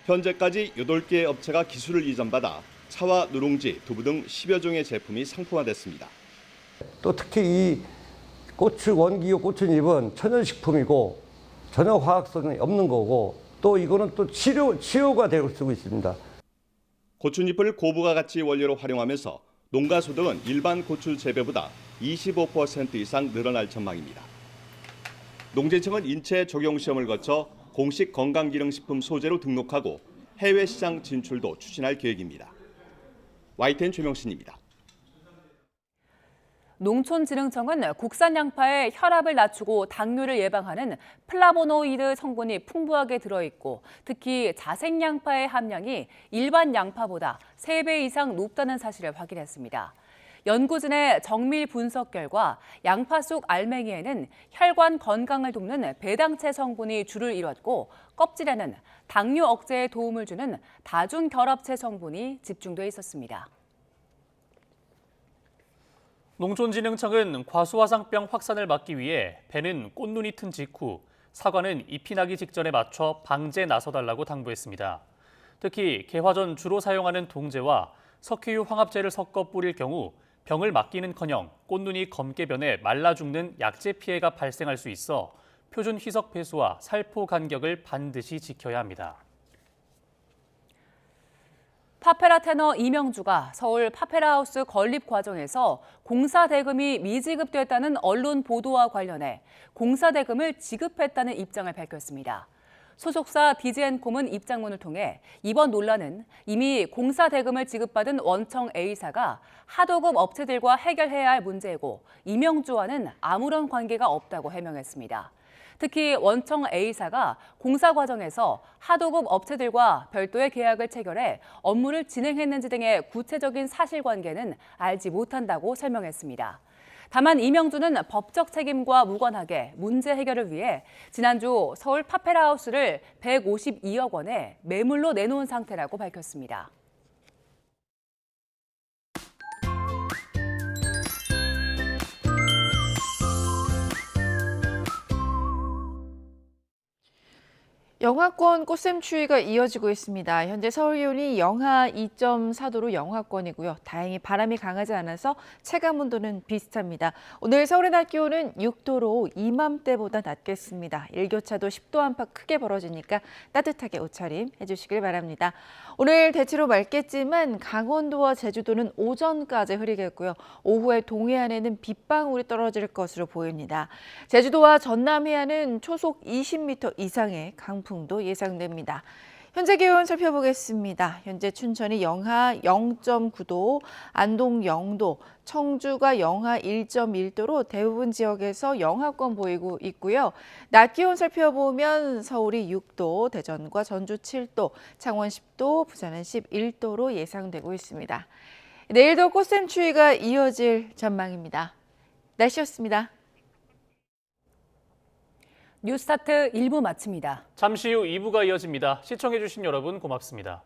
현재까지 8개 업체가 기술을 이전받아 차와 누룽지, 두부 등 10여 종의 제품이 상품화됐습니다. 또 특히 이 고추 원기호 고추잎은 천연식품이고 전혀 화학성이 없는 거고 또 이거는 또 치료가 되고 쓰고 있습니다. 고추잎을 고부가 가치 원료로 활용하면서 농가 소득은 일반 고추 재배보다 25% 이상 늘어날 전망입니다. 농진청은 인체 적용 시험을 거쳐 공식 건강기능식품 소재로 등록하고 해외 시장 진출도 추진할 계획입니다. YTN 최명신입니다. 농촌진흥청은 국산 양파에 혈압을 낮추고 당뇨를 예방하는 플라보노이드 성분이 풍부하게 들어있고 특히 자색 양파의 함량이 일반 양파보다 3배 이상 높다는 사실을 확인했습니다. 연구진의 정밀 분석 결과 양파 속 알맹이에는 혈관 건강을 돕는 배당체 성분이 주를 이뤘고 껍질에는 당뇨 억제에 도움을 주는 다중결합체 성분이 집중돼 있었습니다. 농촌진흥청은 과수화상병 확산을 막기 위해 배는 꽃눈이 튼 직후, 사과는 잎이 나기 직전에 맞춰 방제에 나서달라고 당부했습니다. 특히 개화 전 주로 사용하는 동제와 석회유 황합제를 섞어 뿌릴 경우 병을 막기는커녕 꽃눈이 검게 변해 말라 죽는 약재 피해가 발생할 수 있어 표준 희석 배수와 살포 간격을 반드시 지켜야 합니다. 파페라 테너 이명주가 서울 파페라하우스 건립 과정에서 공사 대금이 미지급됐다는 언론 보도와 관련해 공사 대금을 지급했다는 입장을 밝혔습니다. 소속사 디지앤콤은 입장문을 통해 이번 논란은 이미 공사 대금을 지급받은 원청 A사가 하도급 업체들과 해결해야 할 문제이고 이명주와는 아무런 관계가 없다고 해명했습니다. 특히 원청 A사가 공사 과정에서 하도급 업체들과 별도의 계약을 체결해 업무를 진행했는지 등의 구체적인 사실관계는 알지 못한다고 설명했습니다. 다만 이명주는 법적 책임과 무관하게 문제 해결을 위해 지난주 서울 파페라하우스를 152억 원에 매물로 내놓은 상태라고 밝혔습니다. 영하권 꽃샘추위가 이어지고 있습니다. 현재 서울 기온이 영하 2.4도로 영하권이고요. 다행히 바람이 강하지 않아서 체감 온도는 비슷합니다. 오늘 서울의 낮 기온은 6도로 이맘때보다 낮겠습니다. 일교차도 10도 안팎 크게 벌어지니까 따뜻하게 옷차림 해주시길 바랍니다. 오늘 대체로 맑겠지만 강원도와 제주도는 오전까지 흐리겠고요. 오후에 동해안에는 빗방울이 떨어질 것으로 보입니다. 제주도와 전남 해안은 초속 20m 이상의 강풍도 예상됩니다. 현재 기온 살펴보겠습니다. 현재 춘천이 영하 0.9도, 안동 0도, 청주가 영하 1.1도로 대부분 지역에서 영하권 보이고 있고요. 낮 기온 살펴보면 서울이 6도, 대전과 전주 7도, 창원 10도, 부산은 11도로 예상되고 있습니다. 내일도 꽃샘추위가 이어질 전망입니다. 날씨였습니다. 뉴스타트 1부 마칩니다. 잠시 후 2부가 이어집니다. 시청해주신 여러분 고맙습니다.